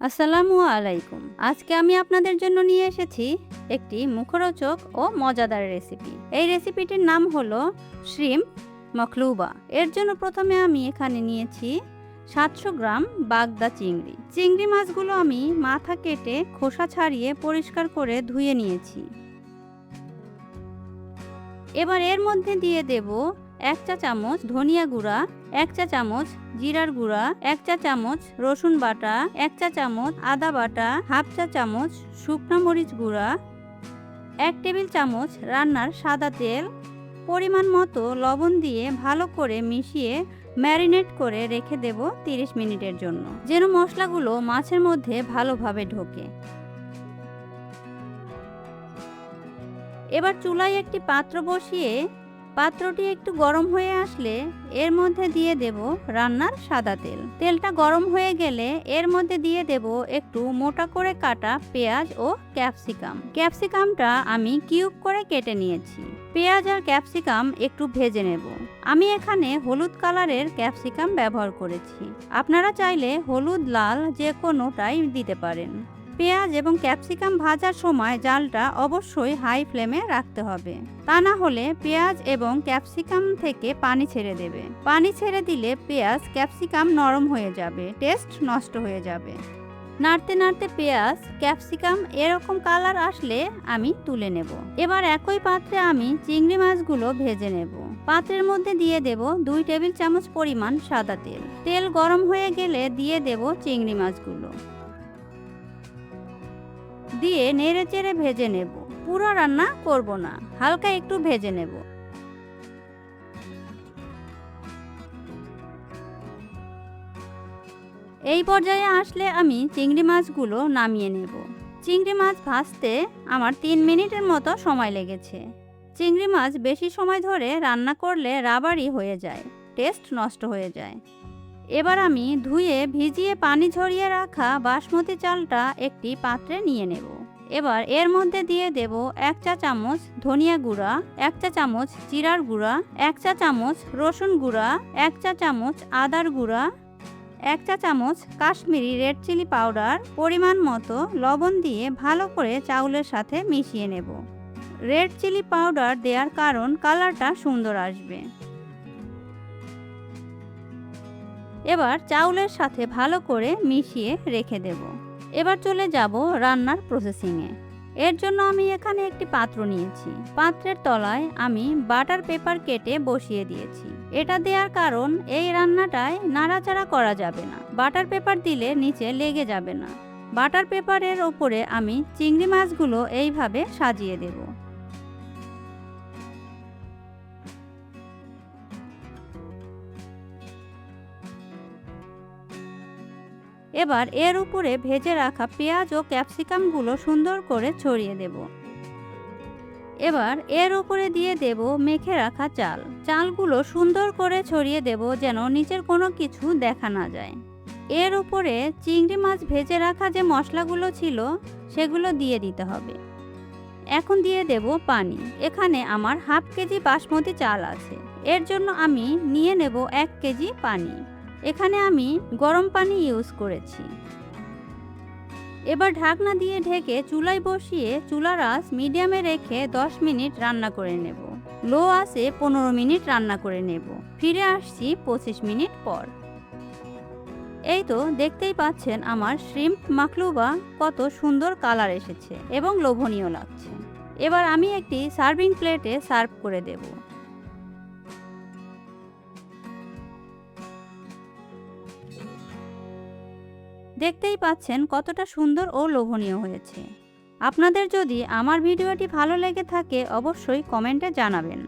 আসসালামু আলাইকুম। আজকে আমি আপনাদের জন্য নিয়ে এসেছি একটি মুখরোচক ও মজাদার রেসিপি। এই রেসিপিটির নাম হলো শ্রিম্প মাখলুবা। এর জন্য প্রথমে আমি এখানে নিয়েছি 700 গ্রাম বাগদা চিংড়ি। চিংড়ি মাছগুলো আমি মাথা কেটে খোসা ছাড়িয়ে পরিষ্কার করে ধুয়ে নিয়েছি। এবার এর মধ্যে দিয়ে দেব 1 চা চামচ ধনিয়া গুঁড়া, 1 চা চামচ জিরার গুঁড়া, 1 চা চামচ রসুন বাটা, 1 চা চামচ আদা বাটা, হাফ চা চামচ শুকনো মরিচ গুঁড়া, 1 টেবিল চামচ রান্নার সাদা তেল, পরিমাণ মতো লবণ দিয়ে ভালো করে মিশিয়ে ম্যারিনেট করে রেখে দেব 30 মিনিটের জন্য, যেন মশলাগুলো মাছের মধ্যে ভালোভাবে ঢোকে। এবার চুলায় একটি পাত্র বসিয়ে পাত্রটি একটু গরম হয়ে আসলে এর মধ্যে দিয়ে দেব রান্নার সাদা তেল। তেলটা গরম হয়ে গেলে এর মধ্যে দিয়ে দেব একটু মোটা করে কাটা পেঁয়াজ ও ক্যাপসিকাম। ক্যাপসিকামটা আমি কিউব করে কেটে নিয়েছি। পেঁয়াজ আর ক্যাপসিকাম একটু ভেজে নেব। আমি এখানে হলুদ কালারের ক্যাপসিকাম ব্যবহার করেছি। আপনারা চাইলে হলুদ লাল যে কোনোটাই দিতে পারেন। পেঁয়াজ এবং ক্যাপসিকাম ভাজার সময় জালটা অবশ্যই হাই ফ্লেমে রাখতে হবে, তা না হলে পেঁয়াজ এবং ক্যাপসিকাম থেকে পানি ছেড়ে দেবে। পানি ছেড়ে দিলে পেঁয়াজ ক্যাপসিকাম নরম হয়ে যাবে, টেস্ট নষ্ট হয়ে যাবে। নাড়তে নাড়তে পেঁয়াজ ক্যাপসিকাম এরকম কালার আসলে আমি তুলে নেব। এবার একই পাত্রে আমি চিংড়ি মাছগুলো ভেজে নেব। পাত্রের মধ্যে দিয়ে দেব 2 টেবিল চামচ পরিমাণ সাদা তেল। তেল গরম হয়ে গেলে দিয়ে দেব চিংড়ি মাছগুলো, দিয়ে নেড়ে চেড়ে ভেজে নেব। পুরো রান্না করব না, হালকা একটু ভেজে নেব। এই পর্যায়ে আসলে আমি চিংড়ি মাছগুলো নামিয়ে নেব। চিংড়ি মাছ ভাজতে আমার 3 মিনিটের মতো সময় লেগেছে। চিংড়ি মাছ বেশি সময় ধরে রান্না করলে রাবারি হয়ে যায়, টেস্ট নষ্ট হয়ে যায়। এবার আমি ধুয়ে ভিজিয়ে পানি ঝরিয়ে রাখা বাসমতি চালটা একটি পাত্রে নিয়ে নেব। এবার এর মধ্যে দিয়ে দেব 1 চা চামচ ধনিয়া গুঁড়া, 1 চা চামচ জিরার গুঁড়া, 1 চা চামচ রসুন গুঁড়া, 1 চা চামচ আদার গুঁড়া, 1 চা চামচ কাশ্মীরি রেড চিলি পাউডার, পরিমাণ মতো লবণ দিয়ে ভালো করে চাউলের সাথে মিশিয়ে নেব। রেড চিলি পাউডার দেওয়ার কারণ কালারটা সুন্দর আসবে। এবার চাউলের সাথে ভালো করে মিশিয়ে রেখে দেব। এবার চলে যাব রান্নার প্রসেসিংয়ে। এর জন্য আমি এখানে একটি পাত্র নিয়েছি। পাত্রের তলায় আমি বাটার পেপার কেটে বসিয়ে দিয়েছি। এটা দেওয়ার কারণ এই রান্নাটায় নাড়াচাড়া করা যাবে না, বাটার পেপার দিলে নিচে লেগে যাবে না। বাটার পেপারের ওপরে আমি চিংড়ি মাছগুলো এইভাবে সাজিয়ে দেব। এবার এর উপরে ভেজে রাখা পেঁয়াজ ও ক্যাপসিকামগুলো সুন্দর করে ছড়িয়ে দেব। এবার এর উপরে দিয়ে দেব মেখে রাখা চাল। চালগুলো সুন্দর করে ছড়িয়ে দেব যেন নিচের কোনো কিছু দেখা না যায়। এর উপরে চিংড়ি মাছ ভেজে রাখা যে মশলাগুলো ছিল সেগুলো দিয়ে দিতে হবে। এখন দিয়ে দেব পানি। এখানে আমার হাফ কেজি বাসমতি চাল আছে, এর জন্য আমি নিয়ে নেব 1 কেজি পানি। এখানে আমি গরম পানি ইউজ করেছি। এবার ঢাকনা দিয়ে ঢেকে চুলায় বসিয়ে চুলার আঁচ মিডিয়ামে রেখে 10 মিনিট রান্না করে নেব। লো আঁচে 15 মিনিট রান্না করে নেব। ফিরে আসছি 25 মিনিট পর। এই তো দেখতেই পাচ্ছেন আমার শ্রিম্প মাখলুবা কত সুন্দর কালার এসেছে এবং লোভনীয় লাগছে। এবার আমি একটি সার্ভিং প্লেটে সার্ভ করে দেব। দেখতেই পাচ্ছেন কতটা সুন্দর ও লোভনীয় হয়েছে। আপনাদের যদি আমার ভিডিওটি ভালো লেগে থাকে অবশ্যই কমেন্টে জানাবেন।